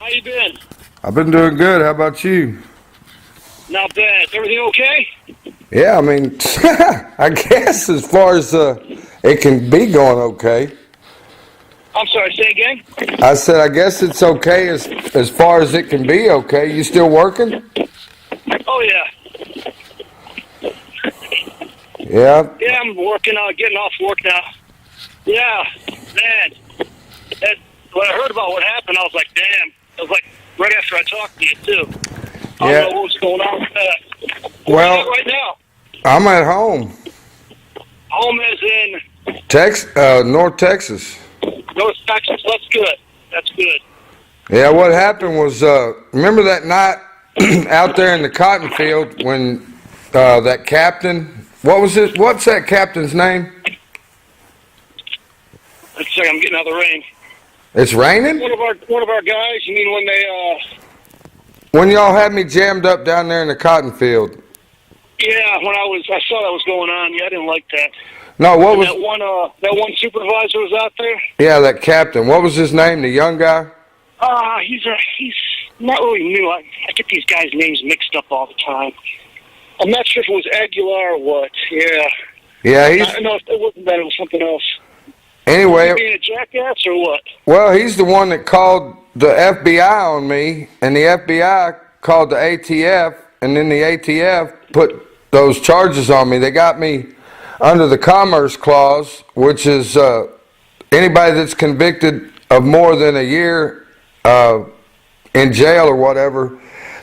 How you been? I've been doing good. How about you? Not bad. Everything okay? Yeah, I mean, I guess as far as it can be going okay. I'm sorry, say again? I said, I guess it's okay as far as it can be okay. You still working? Oh, yeah. Yeah. Yeah, I'm working out, getting off work now. Yeah, man. When I heard about what happened, I was like, damn. It was like right after I talked to you, too. I Yeah. don't know what's going on with that. Where are you at right now? I'm at home. Home as in North Texas. North Texas. That's good. That's good. Yeah, what happened was, remember that night out there in the cotton field when that captain, what's that captain's name? Let's see, I'm getting out of the rain. It's raining? One of our guys, you mean when they, When y'all had me jammed up down there in the cotton field. yeah, when I saw that was going on. Yeah, I didn't like that. No, what And was... that one supervisor was out there? Yeah, that captain. What was his name, the young guy? He's not really new. I get these guys' names mixed up all the time. I'm not sure if it was Aguilar or what. Yeah. Yeah, No, it wasn't that. It was something else. Anyway... Was he being a jackass or what? Well, he's the one that called the FBI on me, and the FBI called the ATF, and then the ATF put those charges on me. They got me under the Commerce Clause, which is anybody that's convicted of more than a year in jail or whatever,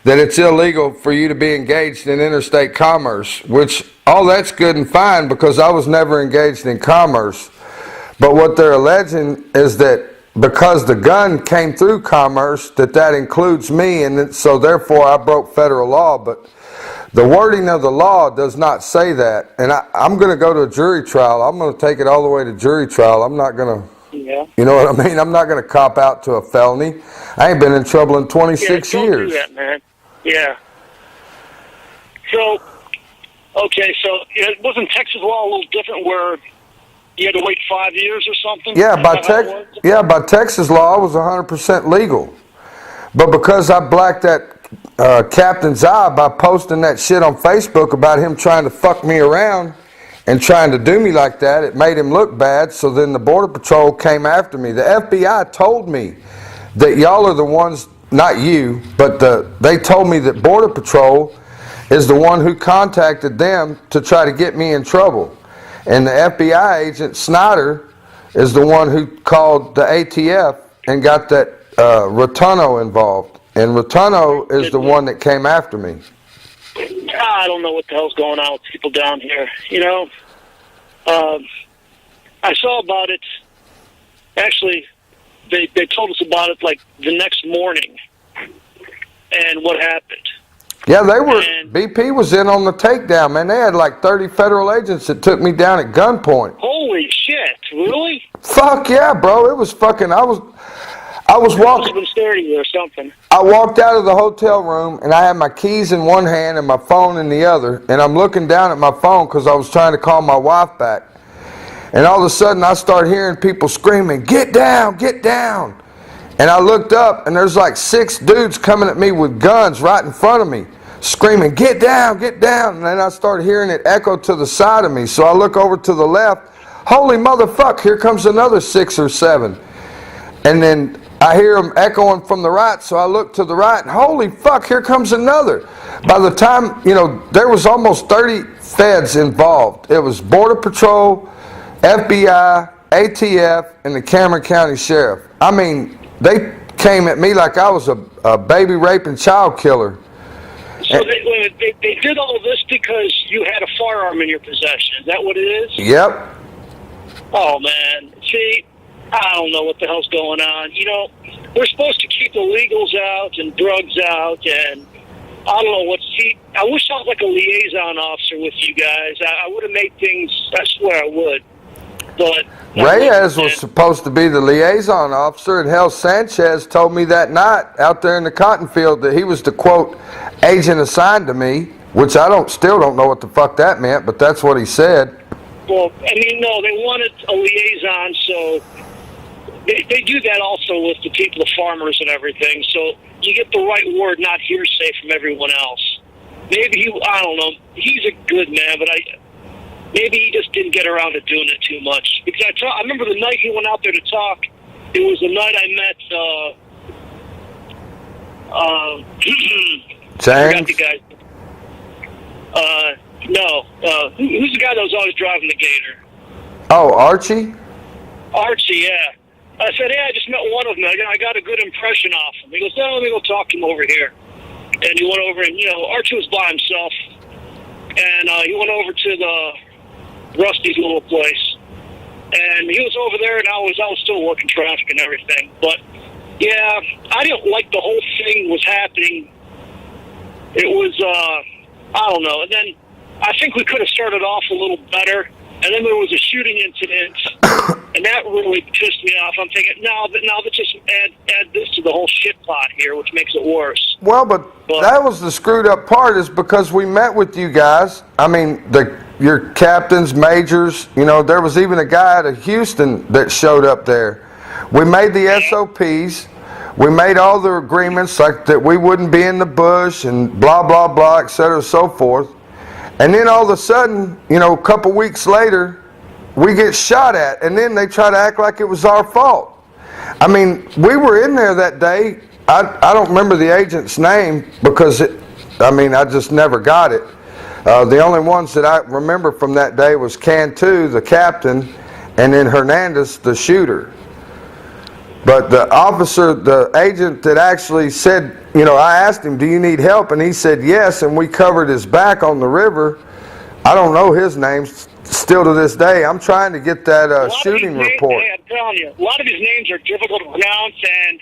that it's illegal for you to be engaged in interstate commerce, which all that's good and fine because I was never engaged in commerce. But what they're alleging is that because the gun came through commerce, that includes me, and so therefore I broke federal law. But the wording of the law does not say that. And I'm going to go to a jury trial. I'm going to take it all the way to jury trial. I'm not going to, you know what I mean? I'm not going to cop out to a felony. I ain't been in trouble in 26 don't years. Do that, man. Yeah. So, okay, so wasn't Texas law a little different where you had to wait 5 years or something? Yeah, by Texas law, I was 100% legal. But because I blacked that captain's eye by posting that shit on Facebook about him trying to fuck me around and trying to do me like that, it made him look bad. So then the Border Patrol came after me. The FBI told me that y'all are the ones, not you, but they told me that Border Patrol is the one who contacted them to try to get me in trouble. And the FBI agent, Snyder, is the one who called the ATF and got that Rotuno involved. And Rotuno is the one that came after me. I don't know what the hell's going on with people down here. You know, I saw about it. Actually, they told us about it like the next morning and what happened. Yeah, BP was in on the takedown, man. They had like 30 federal agents that took me down at gunpoint. Holy shit, really? Fuck yeah, bro. It was fucking, I was walking. Been staring at you or something. I walked out of the hotel room and I had my keys in one hand and my phone in the other, and I'm looking down at my phone because I was trying to call my wife back. And all of a sudden I start hearing people screaming, "Get down, get down." And I looked up and there's like 6 dudes coming at me with guns right in front of me, screaming, "Get down, get down." And then I started hearing it echo to the side of me. So I look over to the left. Holy motherfuck, here comes another 6 or 7. And then I hear them echoing from the right, so I look to the right, and holy fuck, here comes another. By the time, there was almost 30 feds involved. It was Border Patrol, FBI, ATF, and the Cameron County Sheriff. I mean, they came at me like I was a baby raping child killer. So they did all of this because you had a firearm in your possession. Is that what it is? Yep. Oh, man. See, I don't know what the hell's going on. We're supposed to keep illegals out and drugs out, and I don't know what. See, I wish I was like a liaison officer with you guys. I would have made things, I swear I would. But Reyes was supposed to be the liaison officer, and hell, Sanchez told me that night out there in the cotton field that he was the, quote, agent assigned to me, which I still don't know what the fuck that meant, but that's what he said. Well, no, they wanted a liaison, so They do that also with the people, the farmers and everything. So you get the right word, not hearsay from everyone else. Maybe I don't know. He's a good man, but maybe he just didn't get around to doing it too much. Because I remember the night he went out there to talk. It was the night I met. James. I forgot the guy. No. Who's the guy that was always driving the Gator? Oh, Archie? Archie, yeah. I said, I just met one of them. I got a good impression off him. He goes, let me go talk to him over here. And he went over, and, Archie was by himself. And he went over to the Rusty's little place. And he was over there, and I was still working traffic and everything. But, yeah, I didn't like the whole thing was happening. It was, I don't know. And then I think we could have started off a little better. And then there was a shooting incident, and that really pissed me off. I'm thinking, now let's just add this to the whole shit pot here, which makes it worse. Well, but that was the screwed up part, is because we met with you guys. I mean, your captains, majors, there was even a guy out of Houston that showed up there. We made the SOPs. We made all the agreements, like that we wouldn't be in the bush and blah, blah, blah, et cetera, so forth. And then all of a sudden, a couple weeks later, we get shot at, and then they try to act like it was our fault. I mean, we were in there that day. I don't remember the agent's name because I just never got it. The only ones that I remember from that day was Cantu, the captain, and then Hernandez, the shooter. But the officer, the agent that actually said, I asked him, do you need help? And he said yes, and we covered his back on the river. I don't know his name still to this day. I'm trying to get that shooting report. I'm telling you, a lot of his names are difficult to pronounce, and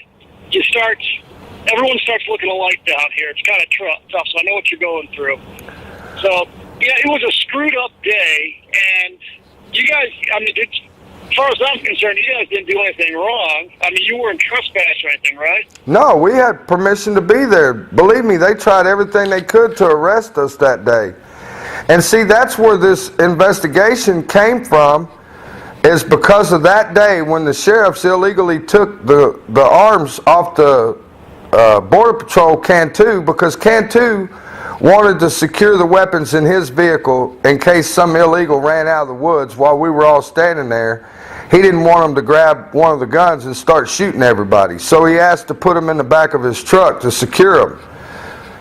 everyone starts looking alike down here. It's kind of tough, so I know what you're going through. So, yeah, it was a screwed up day, and you guys, as far as I'm concerned, you guys didn't do anything wrong. I mean, you weren't trespassed or anything, right? No, we had permission to be there. Believe me, they tried everything they could to arrest us that day. And see, that's where this investigation came from, is because of that day when the sheriffs illegally took the arms off the Border Patrol Cantu, because Cantu wanted to secure the weapons in his vehicle in case some illegal ran out of the woods while we were all standing there. He didn't want them to grab one of the guns and start shooting everybody. So he asked to put them in the back of his truck to secure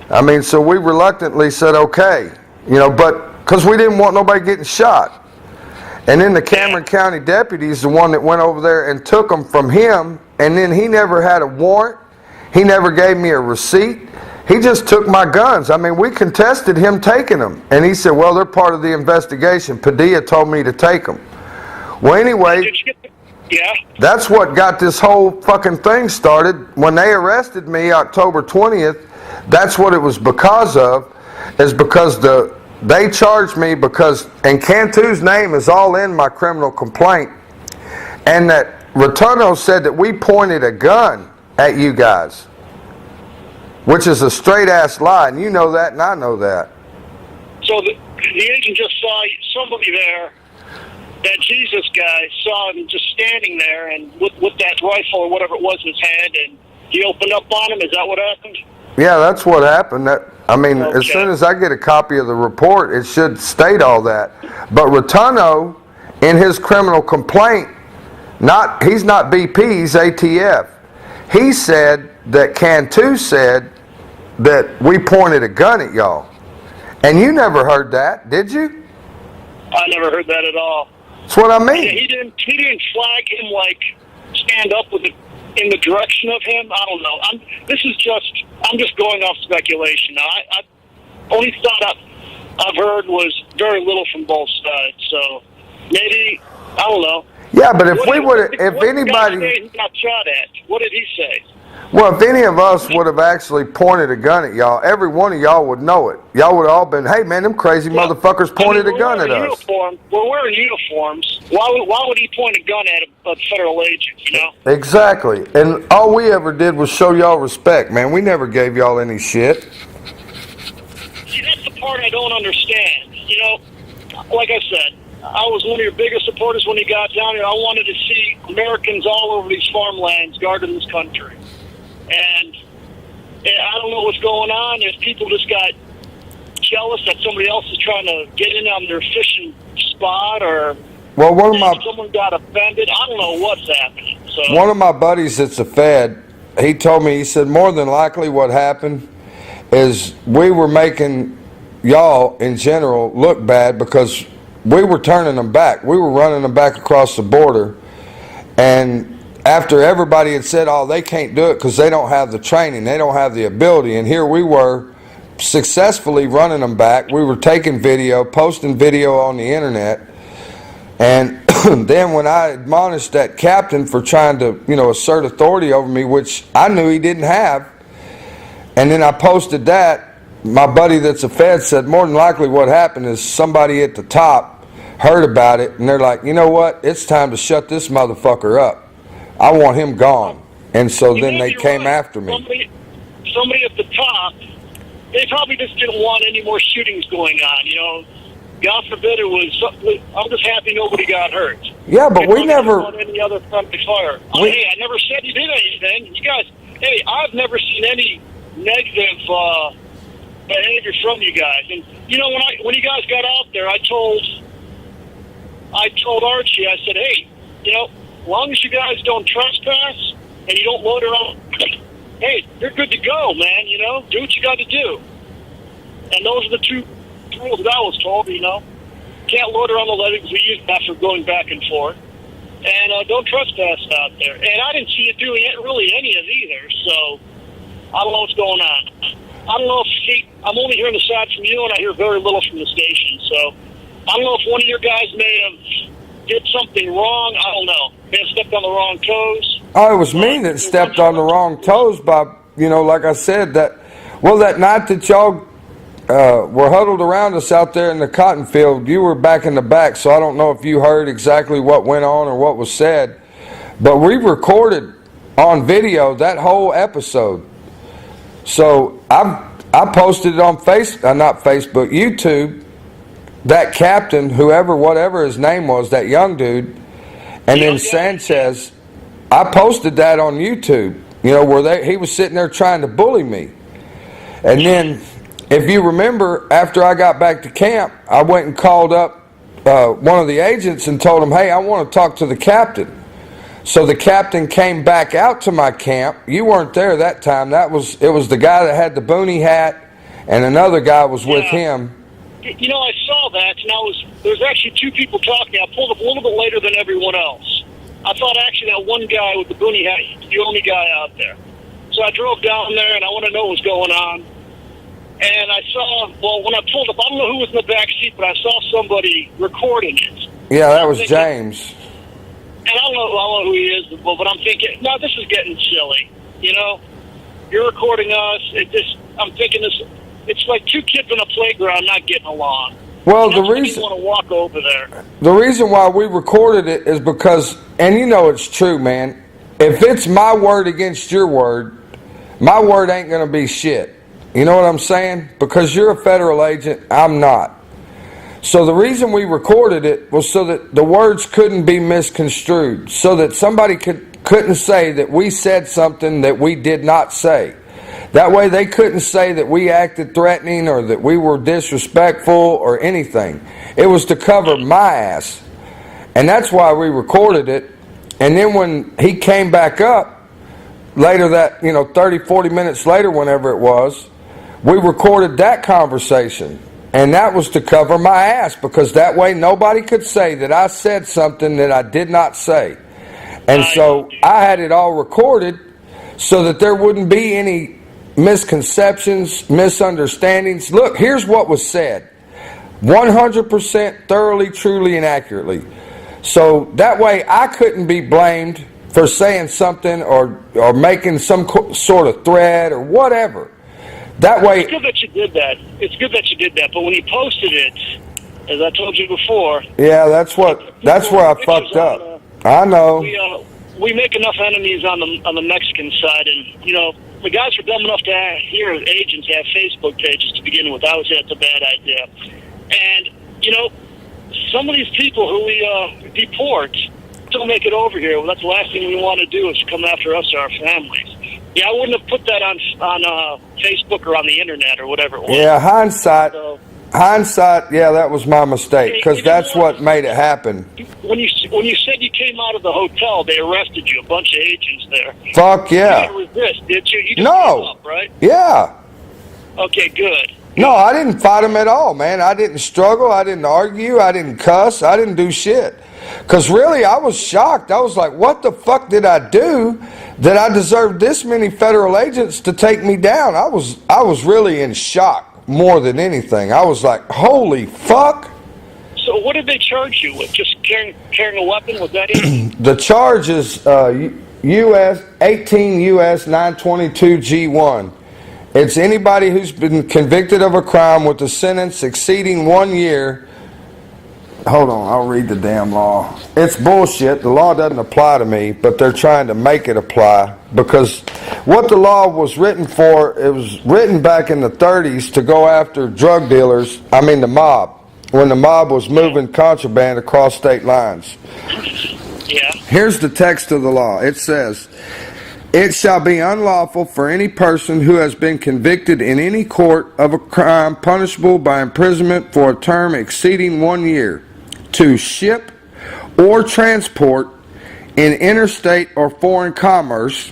them. So we reluctantly said okay, but because we didn't want nobody getting shot. And then the Cameron County deputy is the one that went over there and took them from him, and then he never had a warrant. He never gave me a receipt. He just took my guns. We contested him taking them. And he said, well, they're part of the investigation. Padilla told me to take them. Well, anyway, that's what got this whole fucking thing started. When they arrested me October 20th, that's what it was because of, is because they charged me and Cantu's name is all in my criminal complaint, and that Rotundo said that we pointed a gun at you guys, which is a straight ass lie, and you know that and I know that. So the agent just saw somebody there, that Jesus guy saw him just standing there and with that rifle or whatever it was in his hand, and he opened up on him. Is that what happened? Yeah, that's what happened. As soon as I get a copy of the report, it should state all that. But Rotundo, in his criminal complaint, he's not BP, he's ATF. He said that Cantu said that we pointed a gun at y'all. And you never heard that, did you? I never heard that at all. That's what I mean. Yeah, he didn't flag him, stand up in the direction of him. I don't know. I'm just going off speculation. Now, I only thought I've heard was very little from both sides. So maybe, I don't know. Yeah, but if anybody got shot at, what did he say? Well, if any of us would have actually pointed a gun at y'all, every one of y'all would know it. Y'all would have all been, hey man, them crazy motherfuckers pointed a gun at us. We're wearing uniforms. Why would he point a gun at a federal agent, Exactly. And all we ever did was show y'all respect, man. We never gave y'all any shit. See, that's the part I don't understand. Like I said, I was one of your biggest supporters when you got down here. I wanted to see Americans all over these farmlands guarding this country. And I don't know what's going on. If people just got jealous that somebody else is trying to get in on their fishing spot, or someone got offended. I don't know what's happening. So one of my buddies that's a Fed, he told me, he said, more than likely what happened is we were making y'all in general look bad because we were turning them back. We were running them back across the border. And after everybody had said, oh, they can't do it because they don't have the training, they don't have the ability. And here we were successfully running them back. We were taking video, posting video on the internet. And then when I admonished that captain for trying to, assert authority over me, which I knew he didn't have, and then I posted that, my buddy that's a Fed said more than likely what happened is somebody at the top heard about it, and they're like, you know what, it's time to shut this motherfucker up. I want him gone. And so then they came after me. Somebody at the top, they probably just didn't want any more shootings going on, God forbid it was. I'm just happy nobody got hurt. Yeah, but we never want any other friendly fire. Hey, I never said you did anything. You guys, hey, I've never seen any negative behavior from you guys. And when you guys got out there, I told Archie, I said, hey, as long as you guys don't trespass and you don't load around, hey, you're good to go, man. Do what you got to do. And those are the two rules that I was told. Can't load around the levees we use after going back and forth, and don't trespass out there. And I didn't see you doing really any of either. So I don't know what's going on. I don't know if I'm only hearing the side from you, and I hear very little from the station. So I don't know if one of your guys may have did something wrong. I don't know. May have stepped on the wrong toes. Oh, it was me that stepped on the wrong toes by, like I said, that night that y'all were huddled around us out there in the cotton field, you were back in the back, so I don't know if you heard exactly what went on or what was said, but we recorded on video that whole episode. So I posted it on not Facebook, YouTube, that captain, whatever his name was, that young dude, and then Sanchez, I posted that on YouTube, where he was sitting there trying to bully me. And then, if you remember, after I got back to camp, I went and called up one of the agents and told him, hey, I want to talk to the captain. So the captain came back out to my camp. You weren't there that time. It was the guy that had the boonie hat, and another guy was with him. I saw that, and there's actually two people talking. I pulled up a little bit later than everyone else. I thought actually that one guy with the boonie hat was the only guy out there. So I drove down there, and I want to know what was going on. And I saw, when I pulled up, I don't know who was in the back seat, but I saw somebody recording it. Yeah, that was James. And I don't know who he is, but I'm thinking, no, this is getting silly. You're recording us. I'm thinking this. It's like two kids on a playground not getting along. Well, the reason I want to walk over there. The reason why we recorded it is because, and it's true, man. If it's my word against your word, my word ain't gonna be shit. You know what I'm saying? Because you're a federal agent, I'm not. So the reason we recorded it was so that the words couldn't be misconstrued, so that somebody couldn't say that we said something that we did not say. That way they couldn't say that we acted threatening or that we were disrespectful or anything. It was to cover my ass. And that's why we recorded it. And then when he came back up, later that, 30, 40 minutes later, whenever it was, we recorded that conversation. And that was to cover my ass, because that way nobody could say that I said something that I did not say. And so I had it all recorded so that there wouldn't be any misconceptions, misunderstandings. Look, here's what was said. 100% thoroughly, truly, and accurately. So that way I couldn't be blamed for saying something or making some sort of threat or whatever. That way... It's good that you did that. But when you posted it, as I told you before... Yeah, that's where I fucked up. I know. We make enough enemies on the Mexican side, and, the guys are dumb enough to hear agents have Facebook pages to begin with. I would say that's a bad idea. And, some of these people who we deport don't make it over here. Well, that's the last thing we want to do is come after us or our families. Yeah, I wouldn't have put that on Facebook or on the internet or whatever it was. Yeah, hindsight, yeah, that was my mistake, because that's what made it happen. When you said you came out of the hotel, they arrested you, a bunch of agents there. Fuck yeah. You didn't resist, did you? You just No. came up, right? Yeah. Okay, good. No, I didn't fight them at all, man. I didn't struggle. I didn't argue. I didn't cuss. I didn't do shit. Because really, I was shocked. I was like, what the fuck did I do that I deserved this many federal agents to take me down? I was really in shock more than anything. I was like, holy fuck. So what did they charge you with? Just carrying a weapon? Was that it? The charge is U.S. 18 U.S. 922 G1. It's anybody who's been convicted of a crime with a sentence exceeding 1 year. Hold on, I'll read the damn law. It's bullshit. The law doesn't apply to me, but they're trying to make it apply, because what the law was written for, it was written back in the 30s to go after drug dealers, the mob, when the mob was moving contraband across state lines. Yeah. Here's the text of the law. It says, it shall be unlawful for any person who has been convicted in any court of a crime punishable by imprisonment for a term exceeding 1 year to ship or transport in interstate or foreign commerce,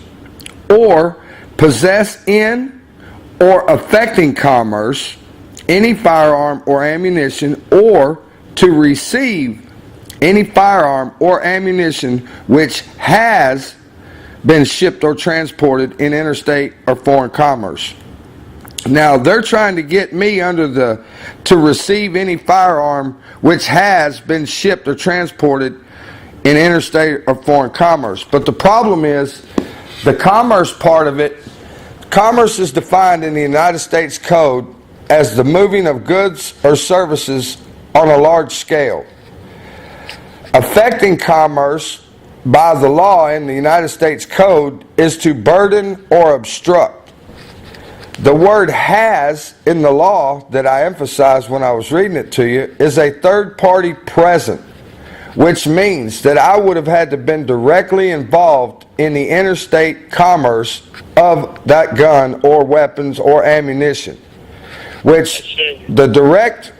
or possess in or affecting commerce any firearm or ammunition, or to receive any firearm or ammunition which has been shipped or transported in interstate or foreign commerce. Now, they're trying to get me under to receive any firearm which has been shipped or transported in interstate or foreign commerce. But the problem is, the commerce part of it, commerce is defined in the United States Code as the moving of goods or services on a large scale. Affecting commerce by the law in the United States Code is to burden or obstruct. The word has in the law that I emphasized when I was reading it to you is a third party present, which means that I would have had to been directly involved in the interstate commerce of that gun or weapons or ammunition, which the direct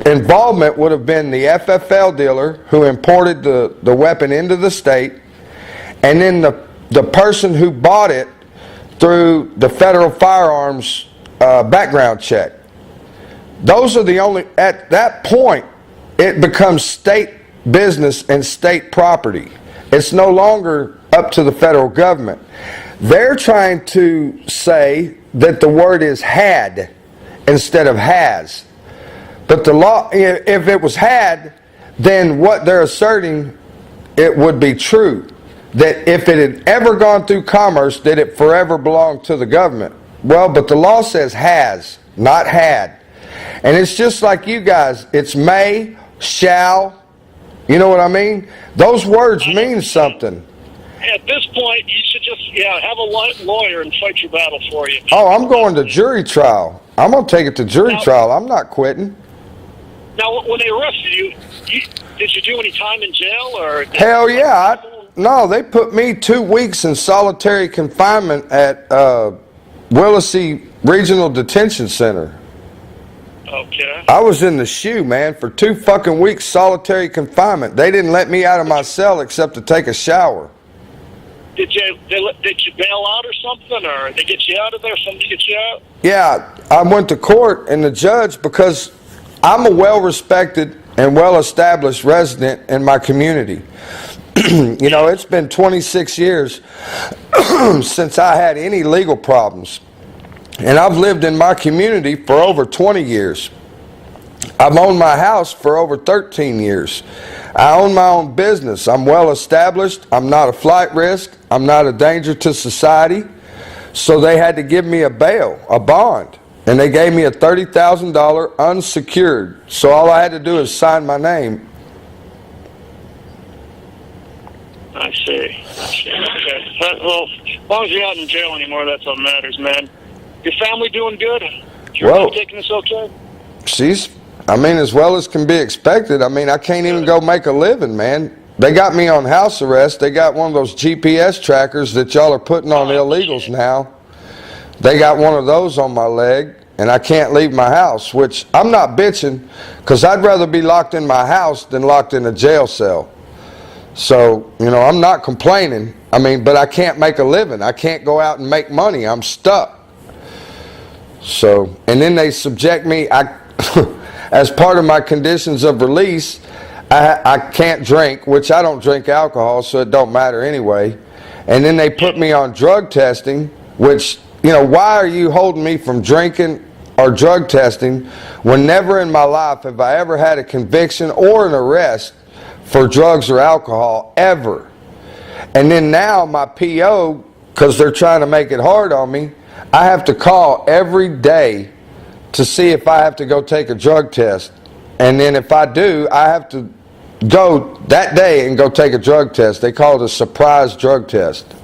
involvement would have been the FFL dealer who imported the weapon into the state, and then the person who bought it through the federal firearms background check. Those are the only, at that point, it becomes state business and state property. It's no longer up to the federal government. They're trying to say that the word is had instead of has. But the law, if it was had, then what they're asserting, it would be true. That if it had ever gone through commerce, that it forever belonged to the government. Well, but the law says has, not had. And it's just like you guys, it's may, shall, you know what I mean? Those words mean something. At this point, you should just have a lawyer and fight your battle for you. Oh, I'm going to jury trial. I'm going to take it to jury trial. I'm not quitting. Now, when they arrested you, did you do any time in jail? Or hell yeah. No, they put me 2 weeks in solitary confinement at Willacy Regional Detention Center. Okay. I was in the shoe, man, for 2 fucking weeks solitary confinement. They didn't let me out of my cell except to take a shower. Did you bail out or something, or they get you out of there? Somebody get you out? Yeah, I went to court, and the judge, because I'm a well-respected and well-established resident in my community. You know, it's been 26 years since I had any legal problems. And I've lived in my community for over 20 years. I've owned my house for over 13 years. I own my own business. I'm well established. I'm not a flight risk. I'm not a danger to society. So they had to give me a bail, a bond. And they gave me a $30,000 unsecured. So all I had to do is sign my name. I see. Okay. Well, as long as you're not in jail anymore, that's all that matters, man. Your family doing good? Your wife taking this okay? She's I mean, as well as can be expected. I mean, I can't even go make a living, man. They got me on house arrest. They got one of those GPS trackers that y'all are putting on illegals now. They got one of those on my leg, and I can't leave my house, which I'm not bitching, because I'd rather be locked in my house than locked in a jail cell. So, you know, I'm not complaining. I mean, but I can't make a living. I can't go out and make money. I'm stuck. So, and then they subject me, as part of my conditions of release, I can't drink, which I don't drink alcohol, so it don't matter anyway. And then they put me on drug testing, which, you know, why are you holding me from drinking or drug testing when never in my life have I ever had a conviction or an arrest for drugs or alcohol, ever. And then now my PO, because they're trying to make it hard on me, I have to call every day to see if I have to go take a drug test. And then if I do, I have to go that day and go take a drug test. They call it a surprise drug test.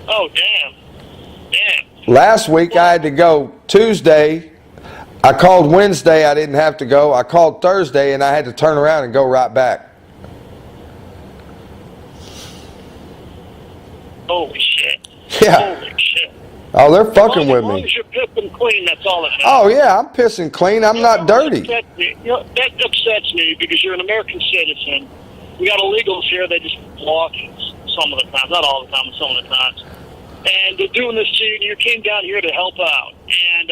Oh, damn. Last week I had to go Tuesday. I called Wednesday, I didn't have to go. I called Thursday and I had to turn around and go right back. Holy shit. Yeah. Holy shit. Oh, they're fucking with As long me. as you're pissing clean, that's all that matters. Oh, yeah, I'm pissing clean. I'm not dirty. That upsets me because you're an American citizen. We got illegals here. They just walk some of the times, not all the time, but some of the times. And they're doing this to you, and you came down here to help out. And,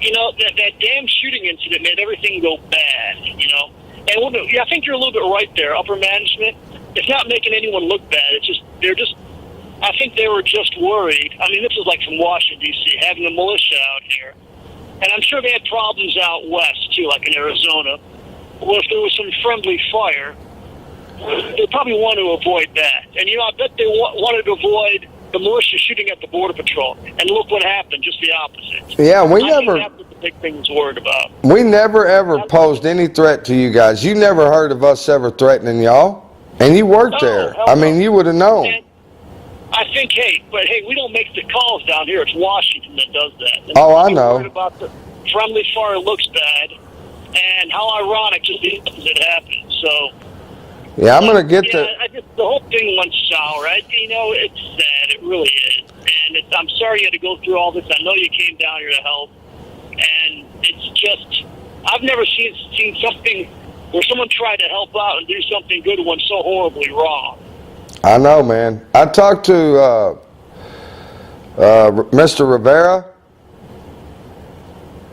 you know, that damn shooting incident made everything go bad, you know. And I think you're a little bit right there. Upper management, it's not making anyone look bad. It's just, I think they were just worried. I mean, this is like from Washington, D.C., having a militia out here. And I'm sure they had problems out west, too, like in Arizona. Well, if there was some friendly fire, they probably want to avoid that. And, you know, I bet they wanted to avoid the militia shooting at the Border Patrol. And look what happened, just the opposite. Yeah, I think that's what the big thing was worried about. We never, ever posed any threat to you guys. You never heard of us ever threatening y'all. And you worked there. I mean, you would have known. And I think, we don't make the calls down here. It's Washington that does that. And oh, I know. Worried about the friendly fire looks bad, and how ironic just the opposite happened. So, yeah, I'm gonna get the whole thing went sour. You know, it's sad. It really is, and I'm sorry you had to go through all this. I know you came down here to help, and it's just I've never seen something where someone tried to help out and do something good went so horribly wrong. I know, man. I talked to Mr. Rivera.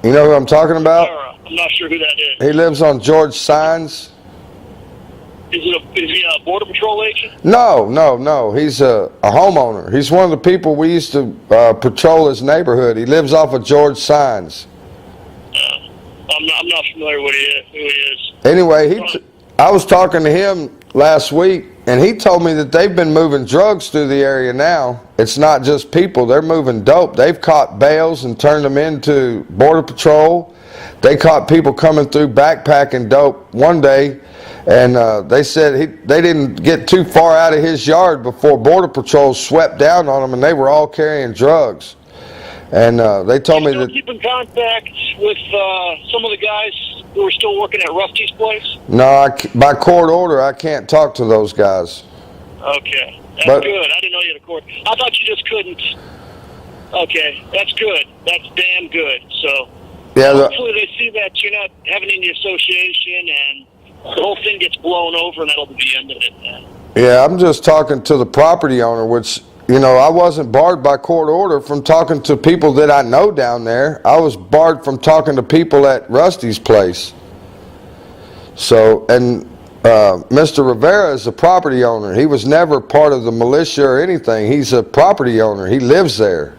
You know who I'm talking about? I'm not sure who that is. He lives on George Signs. Is he a Border Patrol agent? No. He's a homeowner. He's one of the people we used to patrol his neighborhood. He lives off of George Signs. I'm not familiar with who he is. Anyway, I was talking to him last week, and he told me that they've been moving drugs through the area now. It's not just people. They're moving dope. They've caught bales and turned them into Border Patrol. They caught people coming through backpacking dope one day, and they said they didn't get too far out of his yard before Border Patrol swept down on them, and they were all carrying drugs. And they told me that... keep in contact with some of the guys who are still working at Rusty's place? No, by court order, I can't talk to those guys. Okay. That's good. I didn't know you had a court. I thought you just couldn't. Okay. That's good. That's damn good. So, yeah, hopefully they see that you're not having any association and the whole thing gets blown over and that'll be the end of it then. Yeah, I'm just talking to the property owner, which... You know, I wasn't barred by court order from talking to people that I know down there. I was barred from talking to people at Rusty's place. So, and Mr. Rivera is a property owner. He was never part of the militia or anything. He's a property owner. He lives there.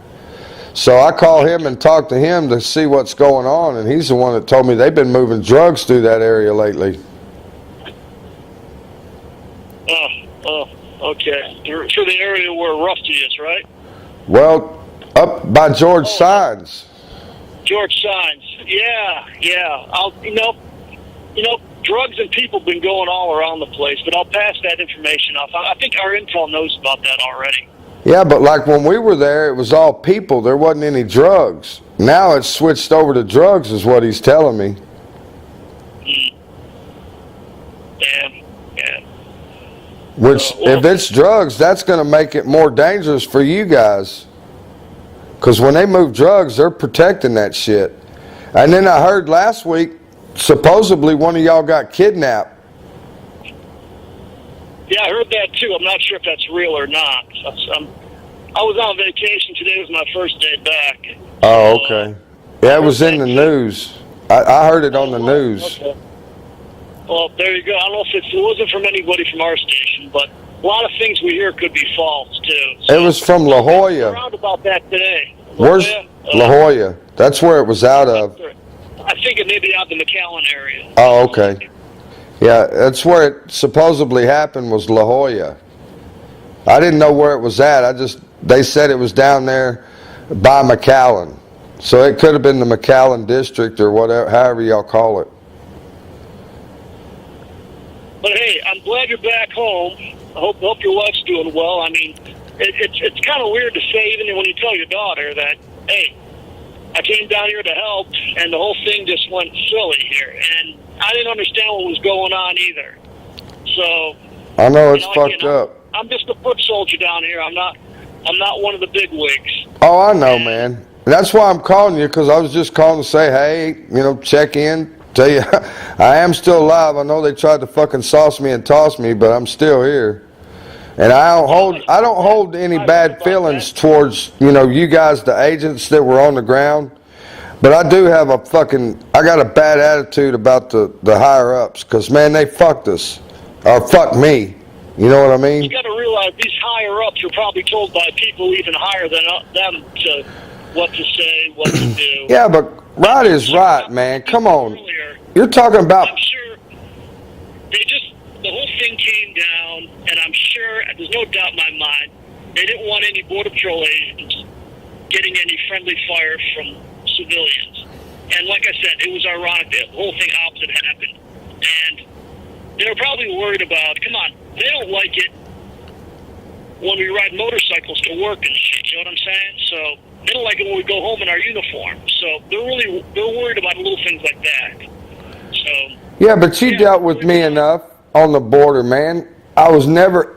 So I call him and talk to him to see what's going on, and he's the one that told me they've been moving drugs through that area lately. Okay. Through the area where Rusty is, right? Well, up by George Signs. George Signs. Yeah. You know, drugs and people have been going all around the place, but I'll pass that information off. I think our intel knows about that already. Yeah, but like when we were there, it was all people. There wasn't any drugs. Now it's switched over to drugs is what he's telling me. Damn. Yeah. Which, if it's drugs, that's going to make it more dangerous for you guys. Because when they move drugs, they're protecting that shit. And then I heard last week, supposedly one of y'all got kidnapped. Yeah, I heard that too. I'm not sure if that's real or not. I was on vacation. Today was my first day back. Oh, okay. Yeah, it was in the news. I heard it on the news. Okay. Well, there you go. I don't know if it wasn't from anybody from our station, but a lot of things we hear could be false, too. So It was from La Jolla. around about that today. Where's La Jolla? That's where it was out of. I think it may be out in the McAllen area. Oh, okay. Yeah, that's where it supposedly happened, was La Jolla. I didn't know where it was at. They said it was down there by McAllen. So it could have been the McAllen district or whatever, however y'all call it. But hey, I'm glad you're back home. I hope your wife's doing well. I mean, it's kind of weird to say, even when you tell your daughter that, hey, I came down here to help, and the whole thing just went silly here. And I didn't understand what was going on either. So I know it's fucked up. I'm just a foot soldier down here. I'm not one of the big wigs. Oh, I know, man. That's why I'm calling you, because I was just calling to say, hey, check in, tell you I am still alive. I know they tried to fucking sauce me and toss me, but I'm still here. And I don't hold any bad feelings towards, you guys, the agents that were on the ground. But I do have I got a bad attitude about the higher ups, because, man, they fucked us. Or fucked me. You know what I mean? You got to realize these higher ups are probably told by people even higher than them to what to say, what to do. Yeah, but right is right, man. Come on. You're talking about... I'm sure the whole thing came down, and I'm sure, there's no doubt in my mind, they didn't want any Border Patrol agents getting any friendly fire from civilians. And like I said, it was ironic that the whole thing opposite happened. And they were probably worried about, come on, they don't like it when we ride motorcycles to work and shit, you know what I'm saying? So they don't like it when we go home in our uniform. So they're worried about little things like that. So yeah, but you dealt with me enough on the border, man. I was never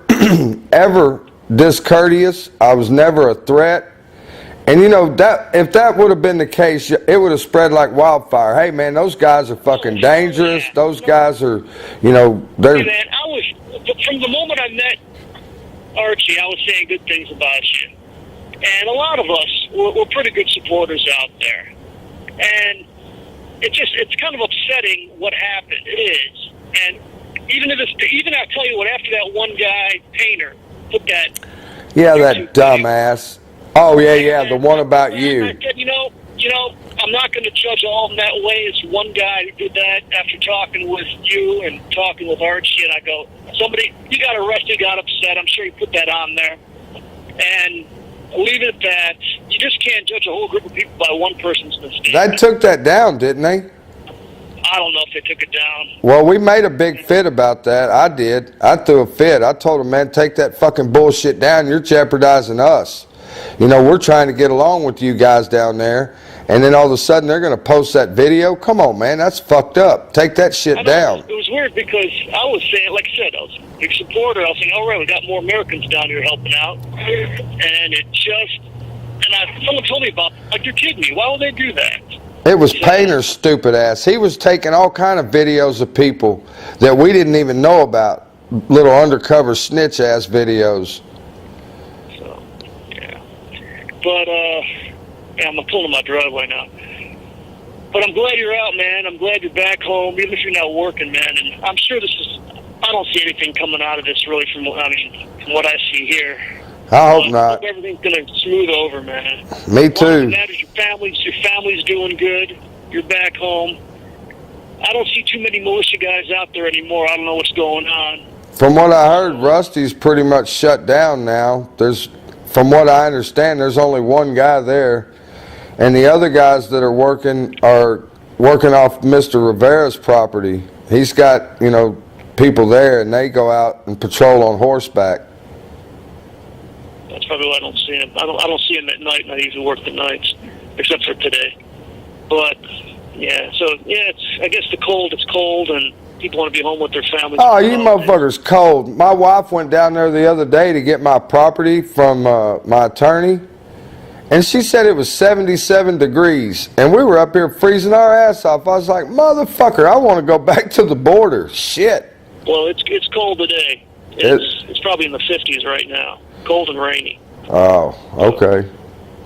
ever discourteous. I was never a threat. And that if that would have been the case, it would have spread like wildfire. Hey, man, those guys are fucking dangerous. Those guys are, they're... Hey, man, from the moment I met Archie, I was saying good things about you. And a lot of us, we're pretty good supporters out there. And it's kind of upsetting what happened. It is. And even I'll tell you what, after that one guy, Painter, put that... Yeah, that dumbass. Oh, yeah, the one about you. I said, I'm not going to judge all of them that way. It's one guy who did that after talking with you and talking with Archie, and I go, you got arrested, got upset. I'm sure you put that on there. And leave it at that. You just can't judge a whole group of people by one person's mistake. They took that down, didn't they? I don't know if they took it down. Well, we made a big fit about that. I did. I threw a fit. I told them, man, take that fucking bullshit down. You're jeopardizing us. We're trying to get along with you guys down there, and then all of a sudden they're going to post that video? Come on, man, that's fucked up. Take that shit down. It was weird because I was saying, like I said, I was a big supporter. I was saying, all right, we got more Americans down here helping out. And someone told me about, like, you're kidding me. Why would they do that? It was Painter's stupid ass. He was taking all kind of videos of people that we didn't even know about. Little undercover snitch ass videos. But, I'm pulling my driveway now. But I'm glad you're out, man. I'm glad you're back home, even if you're not working, man. And I'm sure I don't see anything coming out of this, really, from what I see here. I hope not. I hope everything's going to smooth over, man. Me too. Your family's doing good. You're back home. I don't see too many militia guys out there anymore. I don't know what's going on. From what I heard, Rusty's pretty much shut down now. From what I understand, there's only one guy there, and the other guys that are working off Mr. Rivera's property. He's got, people there, and they go out and patrol on horseback. That's probably why I don't see him. I don't see him at night, and I usually work the nights. except for today. But yeah, so yeah, I guess it's cold, and people want to be home with their families. Oh, you motherfuckers cold. My wife went down there the other day to get my property from my attorney, and she said it was 77 degrees, and we were up here freezing our ass off. I was like, motherfucker, I want to go back to the border. Shit. Well, it's cold today. It's probably in the 50s right now. Cold and rainy. Oh, okay.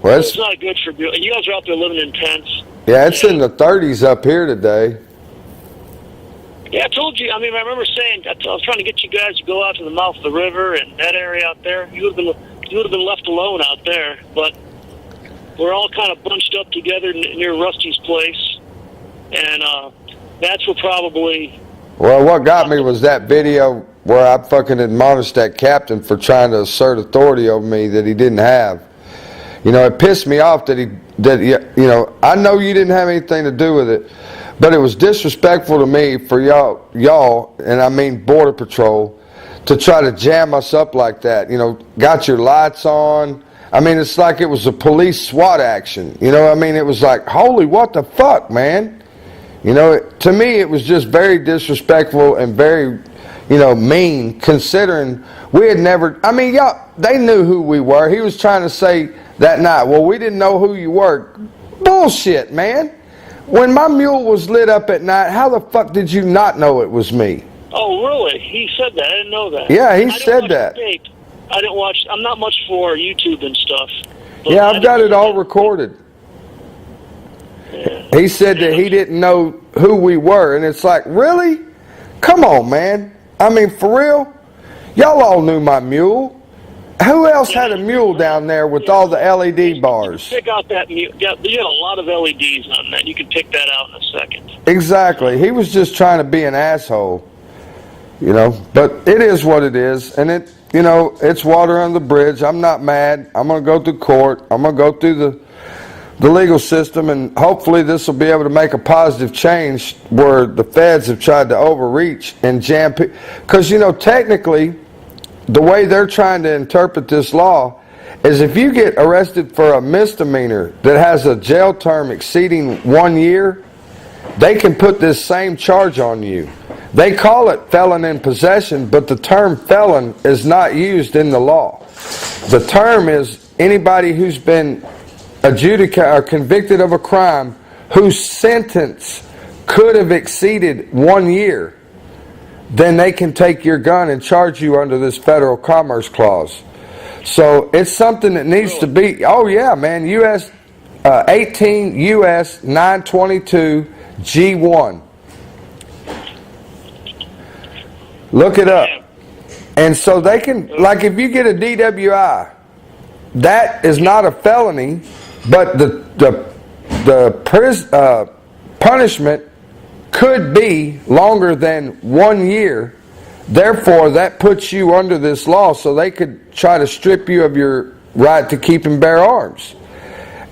Well, it's not good for you. You guys are out there living in tents. Yeah, it's in the 30s up here today. Yeah, I told you. I mean, I remember saying I was trying to get you guys to go out to the mouth of the river and that area out there. You would have been left alone out there, but we're all kind of bunched up together near Rusty's place, and that's what probably. Well, what got me was that video where I fucking admonished that captain for trying to assert authority over me that he didn't have. You know, it pissed me off that I know you didn't have anything to do with it, but it was disrespectful to me for y'all, and I mean Border Patrol, to try to jam us up like that. You know, got your lights on. I mean, it's like it was a police SWAT action. You know, I mean, it was like, holy, what the fuck, man? You know, to me, it was just very disrespectful and very, mean, considering we had never, I mean, y'all, they knew who we were. He was trying to say that night, well, we didn't know who you were. Bullshit, man. When my mule was lit up at night, how the fuck did you not know it was me? Oh, really? He said that. I didn't know that. Yeah, he said that. I didn't watch. I'm not much for YouTube and stuff. Yeah, I've got it all recorded. Yeah. He said that he didn't know who we were, and it's like, really? Come on, man. I mean, for real? Y'all all knew my mule. Who else had a mule down there with all the LED bars? Pick out that mule. You had a lot of LEDs on that. You can pick that out in a second. Exactly. He was just trying to be an asshole. But it is what it is, and it's water on the bridge. I'm not mad. I'm going to go through court. I'm going to go through the legal system, and hopefully this will be able to make a positive change where the feds have tried to overreach and jam people. Because, technically, the way they're trying to interpret this law is if you get arrested for a misdemeanor that has a jail term exceeding 1 year, they can put this same charge on you. They call it felon in possession, but the term felon is not used in the law. The term is anybody who's been adjudicated or convicted of a crime whose sentence could have exceeded 1 year. Then they can take your gun and charge you under this federal commerce clause. So it's something that needs to be, oh yeah, man, 18 U.S. 922 G1. Look it up. And so they can, like if you get a DWI, that is not a felony, but the punishment could be longer than 1 year. Therefore, that puts you under this law, so they could try to strip you of your right to keep and bear arms.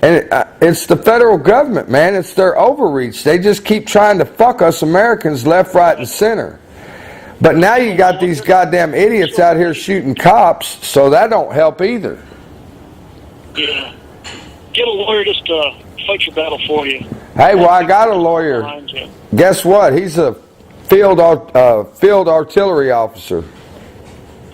And it's the federal government, man. It's their overreach. They just keep trying to fuck us Americans left, right, and center. But now you got these goddamn idiots out here shooting cops, so that don't help either. Yeah. Get a lawyer just to fight your battle for you. Hey, well, I got a lawyer. Guess what? He's a field artillery officer.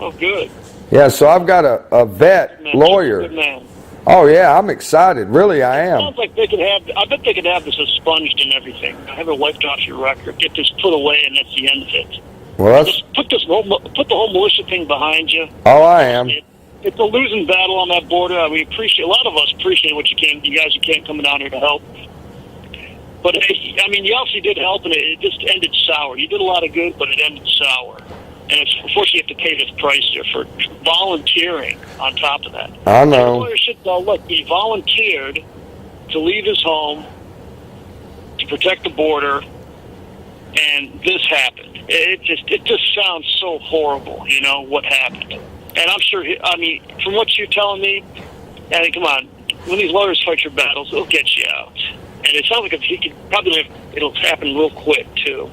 Oh, good. Yeah, so I've got a vet lawyer. Good man. Oh, yeah, I'm excited. Really, I am. Sounds like I bet they could have this expunged and everything. Have it wiped off your record. Get this put away, and that's the end of it. Well, just put the whole militia thing behind you. Oh, I am. It's a losing battle on that border. We appreciate, a lot of us appreciate what you guys who came coming down here to help. But I mean, you obviously did help, and it just ended sour. You did a lot of good, but it ended sour. And unfortunately, you have to pay this price here for volunteering on top of that. I know. The lawyer should know, look, he volunteered to leave his home to protect the border, and this happened. It just sounds so horrible, what happened. And I'm sure, from what you're telling me, I mean, come on, when these lawyers fight your battles, they'll get you out. And it sounds like if he could it'll happen real quick too.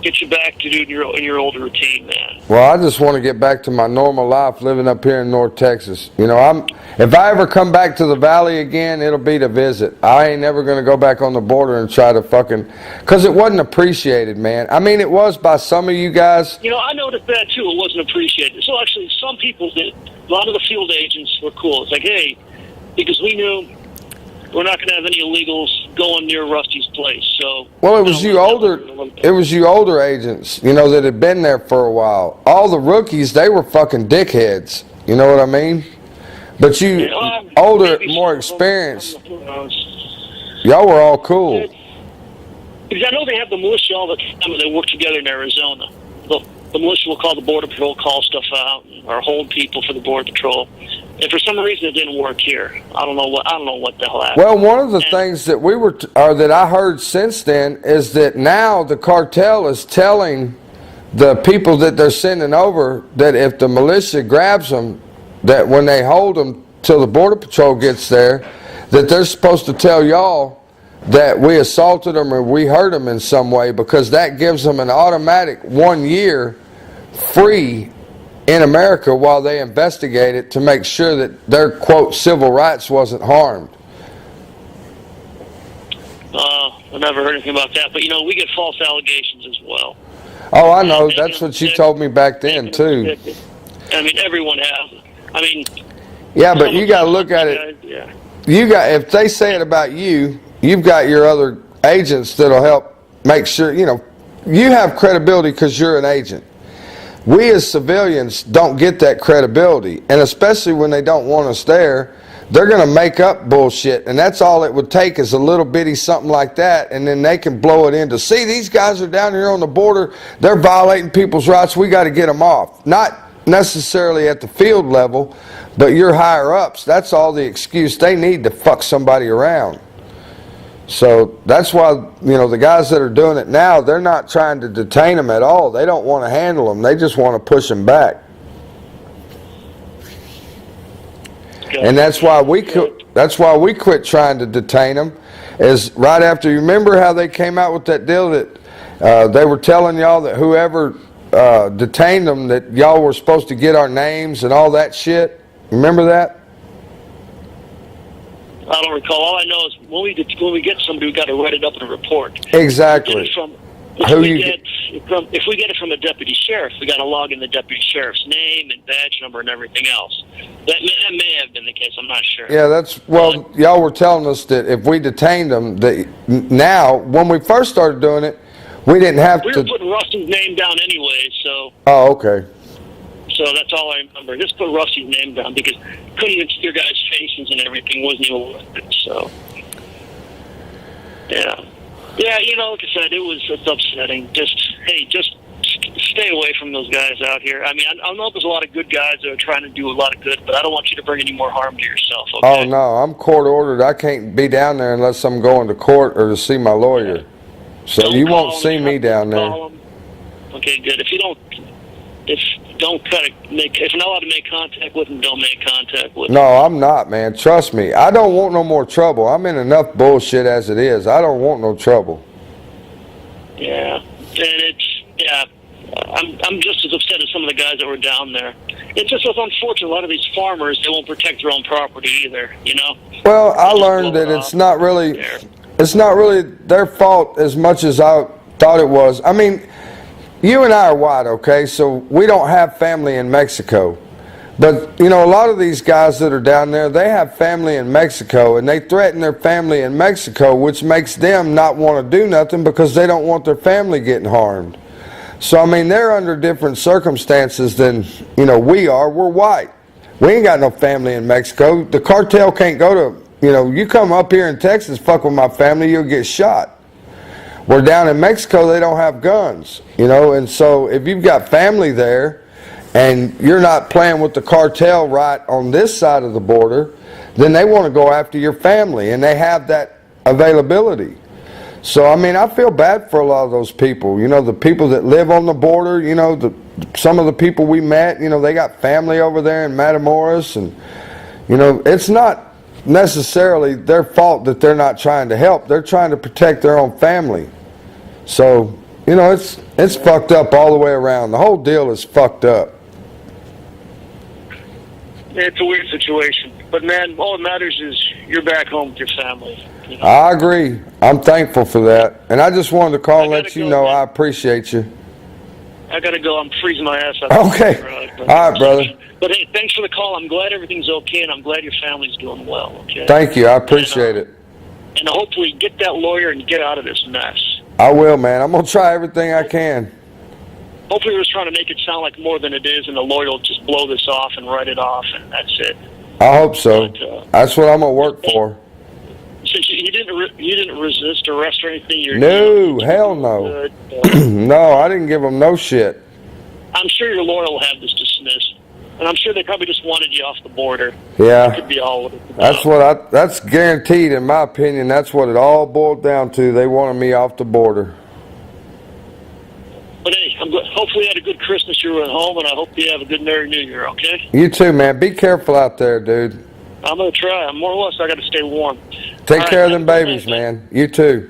get you back to doing your old routine, man. Well, I just want to get back to my normal life living up here in North Texas. You know, if I ever come back to the Valley again, it'll be to visit. I ain't never going to go back on the border and try to because it wasn't appreciated, man. I mean, it was by some of you guys. You know, I noticed that too. It wasn't appreciated. So actually, some people did. A lot of the field agents were cool. It's like, hey, because we knew we're not going to have any illegals going near Rusty's place. So, well, it was you older agents, you know, that had been there for a while. All the rookies, they were fucking dickheads. You know what I mean? But you, older, more experienced, y'all were all cool. Because I know they have the militia all the time. They work together in Arizona. The militia will call the Border Patrol, call stuff out, or hold people for the Border Patrol. And for some reason, it didn't work here. I don't know what the hell happened. Well, one of the things that that I heard since then is that now the cartel is telling the people that they're sending over that if the militia grabs them, that when they hold them till the Border Patrol gets there, that they're supposed to tell y'all that we assaulted them or we hurt them in some way, because that gives them an automatic 1 year free in America while they investigate it to make sure that their, quote, civil rights wasn't harmed. I never heard anything about that. But, you know, we get false allegations as well. Oh, I know. That's what you told me back then, too. I mean, everyone has. I mean... Yeah, but you got to look at it. Yeah. If they say it about you, you've got your other agents that'll help make sure, you know, you have credibility because you're an agent. We as civilians don't get that credibility, and especially when they don't want us there, they're going to make up bullshit, and that's all it would take is a little bitty something like that, and then they can blow it into, see, these guys are down here on the border, they're violating people's rights, we got to get them off. Not necessarily at the field level, but your higher ups, that's all the excuse they need to fuck somebody around. So that's why, you know, the guys that are doing it now, they're not trying to detain them at all. They don't want to handle them. They just want to push them back. And that's why we quit trying to detain them. Is right after, you remember how they came out with that deal that they were telling y'all that whoever detained them, that y'all were supposed to get our names and all that shit? Remember that? I don't recall. All I know is when we get somebody, we got to write it up in a report. Exactly. If we get it from a deputy sheriff, we got to log in the deputy sheriff's name and badge number and everything else. That may have been the case. I'm not sure. Yeah, y'all were telling us that if we detained them, that now, when we first started doing it, we didn't have to. We were putting Rusty's name down anyway, so. Oh, okay. So that's all I remember. Just put Rusty's name down because couldn't even see your guys' faces and everything. Wasn't even worth it. So, yeah. Yeah, you know, like I said, it's upsetting. Just stay away from those guys out here. I mean, I know there's a lot of good guys that are trying to do a lot of good, but I don't want you to bring any more harm to yourself, okay? Oh, no, I'm court ordered. I can't be down there unless I'm going to court or to see my lawyer. So you won't see me down there. Okay, good. If you're not allowed to make contact with them, don't make contact with them. No, I'm not, man. Trust me. I don't want no more trouble. I'm in enough bullshit as it is. I don't want no trouble. Yeah, and I'm just as upset as some of the guys that were down there. It's just unfortunate. A lot of these farmers, they won't protect their own property either. You know. Well, I learned that it's not really their fault as much as I thought it was. I mean, you and I are white, okay? So we don't have family in Mexico. But, you know, a lot of these guys that are down there, they have family in Mexico, and they threaten their family in Mexico, which makes them not want to do nothing because they don't want their family getting harmed. So, I mean, they're under different circumstances than, you know, we are. We're white. We ain't got no family in Mexico. The cartel can't go to, you know, you come up here in Texas, fuck with my family, you'll get shot. Where down in Mexico, they don't have guns, you know, and so if you've got family there and you're not playing with the cartel right on this side of the border, then they want to go after your family, and they have that availability. So, I mean, I feel bad for a lot of those people, you know, the people that live on the border, you know, some of the people we met, you know, they got family over there in Matamoros, and, you know, it's not necessarily their fault that they're not trying to help. They're trying to protect their own family. So, you know, it's fucked up all the way around. The whole deal is fucked up. It's a weird situation. But, man, all that matters is you're back home with your family. You know? I agree. I'm thankful for that. And I just wanted to call and let you know man. I appreciate you. I got to go. I'm freezing my ass off. Okay. All right, brother. But, hey, thanks for the call. I'm glad everything's okay, and I'm glad your family's doing well, okay? Thank you. I appreciate it. And hopefully get that lawyer and get out of this mess. I will, man. I'm going to try everything I can. Hopefully we're just trying to make it sound like more than it is, and the lawyer will just blow this off and write it off, and that's it. I hope so. But, that's what I'm going to work for. Since you didn't resist arrest or anything, No, hell no. No, I didn't give them no shit. I'm sure your lawyer will have this dismissed, and I'm sure they probably just wanted you off the border. Yeah, that could be all of it. That's guaranteed, in my opinion. That's what it all boiled down to. They wanted me off the border. But hey, hopefully you had a good Christmas. You were at home, and I hope you have a good Merry New Year. Okay. You too, man. Be careful out there, dude. I'm gonna try. I'm more or less. I got to stay warm. Take care of them babies, man. You too.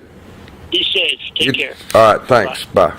Be safe. Take care. All right. Thanks. Bye.